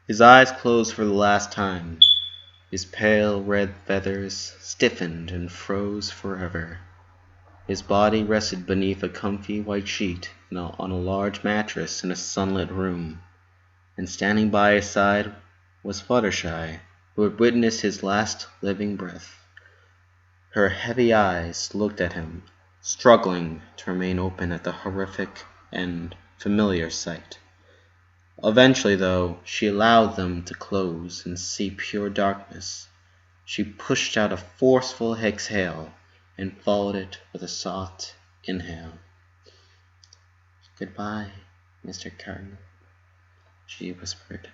His eyes closed for the last time. His pale red feathers stiffened and froze forever. His body rested beneath a comfy white sheet on a large mattress in a sunlit room, and standing by his side was Fluttershy, who had witnessed his last living breath. Her heavy eyes looked at him, struggling to remain open at the horrific and familiar sight. Eventually, though, she allowed them to close and see pure darkness. She pushed out a forceful exhale and followed it with a soft inhale. "Goodbye, Mr. Cardinal," she whispered.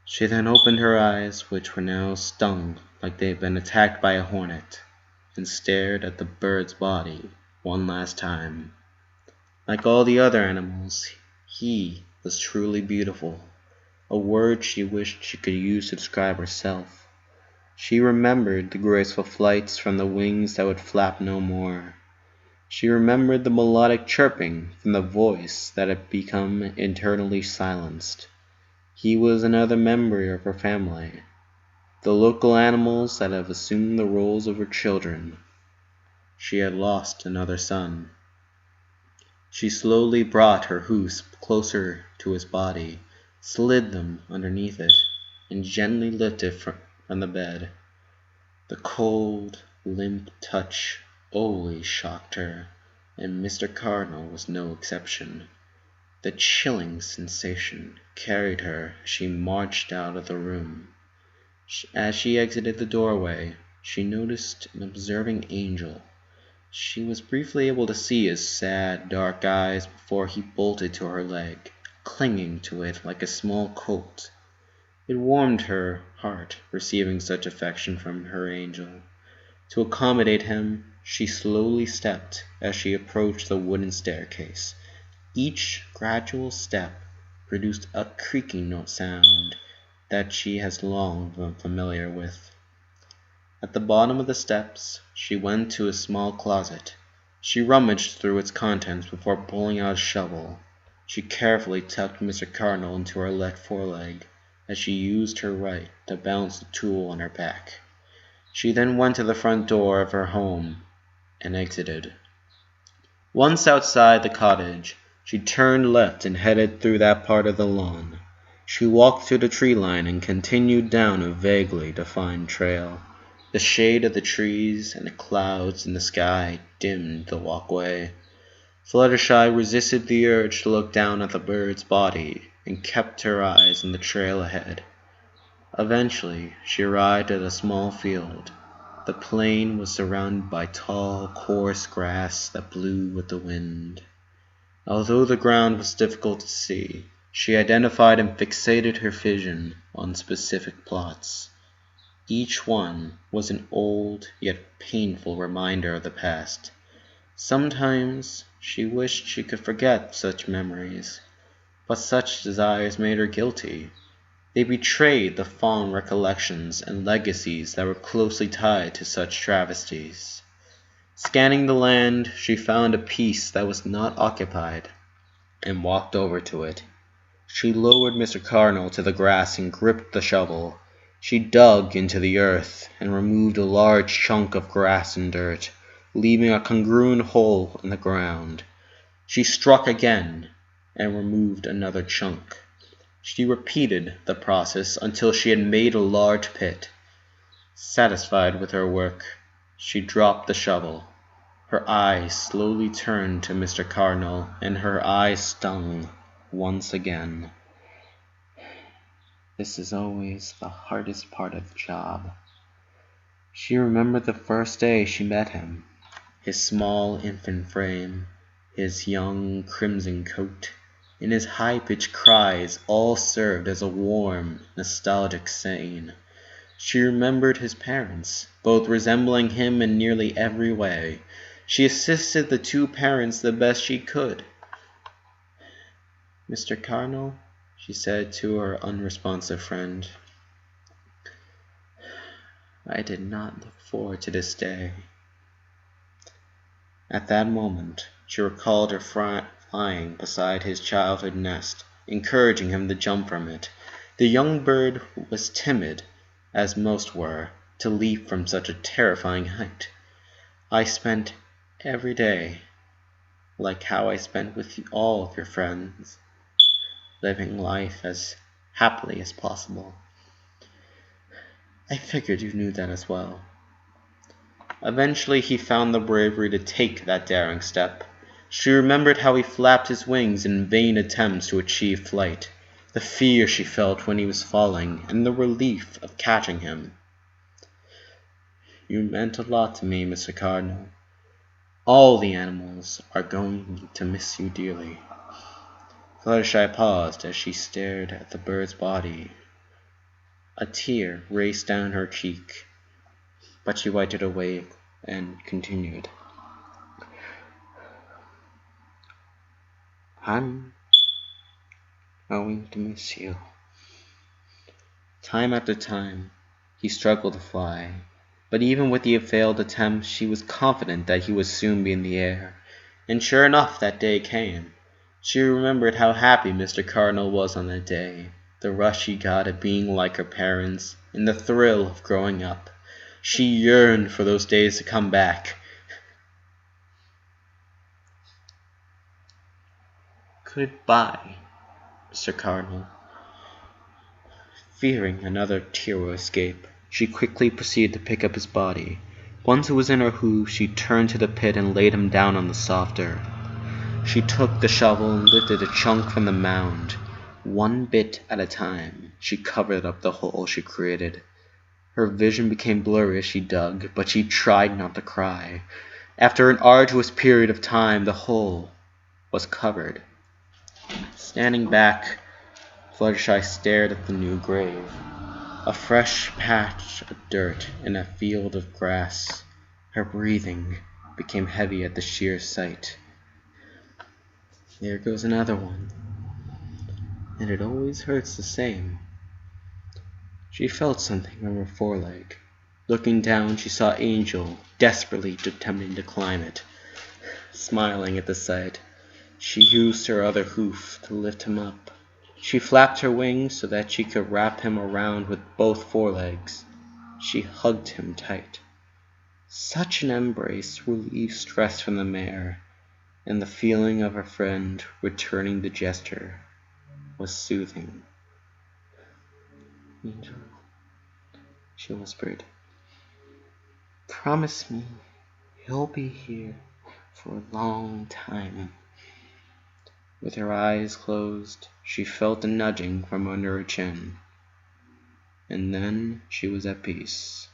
She then opened her eyes, which were now stung like they had been attacked by a hornet, and stared at the bird's body one last time. Like all the other animals, he was truly beautiful, a word she wished she could use to describe herself. She remembered the graceful flights from the wings that would flap no more. She remembered the melodic chirping from the voice that had become internally silenced. He was another member of her family, the local animals that have assumed the roles of her children. She had lost another son. She slowly brought her hoofs closer to his body, slid them underneath it, and gently lifted from the bed. The cold, limp touch always shocked her, and Mr. Cardinal was no exception. The chilling sensation carried her as she marched out of the room. As she exited the doorway, she noticed an observing angel. She was briefly able to see his sad, dark eyes before he bolted to her leg, clinging to it like a small colt. It warmed her heart receiving such affection from her angel. To accommodate him, she slowly stepped as she approached the wooden staircase. Each gradual step produced a creaking note sound that she has long been familiar with. At the bottom of the steps, she went to a small closet. She rummaged through its contents before pulling out a shovel. She carefully tucked Mr. Cardinal into her left foreleg, as she used her right to balance the tool on her back. She then went to the front door of her home and exited. Once outside the cottage, she turned left and headed through that part of the lawn. She walked through the tree line and continued down a vaguely defined trail. The shade of the trees and the clouds in the sky dimmed the walkway. Fluttershy resisted the urge to look down at the bird's body and kept her eyes on the trail ahead. Eventually, she arrived at a small field. The plain was surrounded by tall, coarse grass that blew with the wind. Although the ground was difficult to see, she identified and fixated her vision on specific plots. Each one was an old yet painful reminder of the past. Sometimes she wished she could forget such memories, but such desires made her guilty. They betrayed the fond recollections and legacies that were closely tied to such travesties. Scanning the land, she found a piece that was not occupied, and walked over to it. She lowered Mr. Cardinal to the grass and gripped the shovel. She dug into the earth and removed a large chunk of grass and dirt, leaving a congruent hole in the ground. She struck again and removed another chunk. She repeated the process until she had made a large pit. Satisfied with her work, she dropped the shovel. Her eyes slowly turned to Mr. Cardinal, and her eyes stung once again. This is always the hardest part of the job. She remembered the first day she met him. His small infant frame, his young crimson coat, and his high-pitched cries all served as a warm, nostalgic scene. She remembered his parents, both resembling him in nearly every way. She assisted the two parents the best she could. "Mr. Cardinal," she said to her unresponsive friend, "I did not look forward to this day." At that moment, she recalled her flying beside his childhood nest, encouraging him to jump from it. The young bird was timid, as most were, to leap from such a terrifying height. I spent every day, like how I spent with all of your friends, living life as happily as possible. I figured you knew that as well. Eventually he found the bravery to take that daring step. She remembered how he flapped his wings in vain attempts to achieve flight, the fear she felt when he was falling, and the relief of catching him. You meant a lot to me, Mr. Cardinal. All the animals are going to miss you dearly. Fluttershy paused as she stared at the bird's body. A tear raced down her cheek, but she wiped it away and continued. I'm going to miss you. Time after time, he struggled to fly, but even with the failed attempts, she was confident that he would soon be in the air. And sure enough, that day came. She remembered how happy Mr. Cardinal was on that day, the rush he got at being like her parents, and the thrill of growing up. She yearned for those days to come back. Goodbye, Mr. Cardinal. Fearing another tear would escape, she quickly proceeded to pick up his body. Once it was in her hooves, she turned to the pit and laid him down on the soft earth. She took the shovel and lifted a chunk from the mound. One bit at a time, she covered up the hole she created. Her vision became blurry as she dug, but she tried not to cry. After an arduous period of time, the hole was covered. Standing back, Fluttershy stared at the new grave. A fresh patch of dirt in a field of grass. Her breathing became heavy at the sheer sight. There goes another one. And it always hurts the same. She felt something on her foreleg. Looking down, she saw Angel desperately attempting to climb it. Smiling at the sight, she used her other hoof to lift him up. She flapped her wings so that she could wrap him around with both forelegs. She hugged him tight. Such an embrace relieved stress from the mare, and the feeling of her friend returning the gesture was soothing. Angel, she whispered, promise me you'll be here for a long time. With her eyes closed, she felt a nudging from under her chin, and then she was at peace.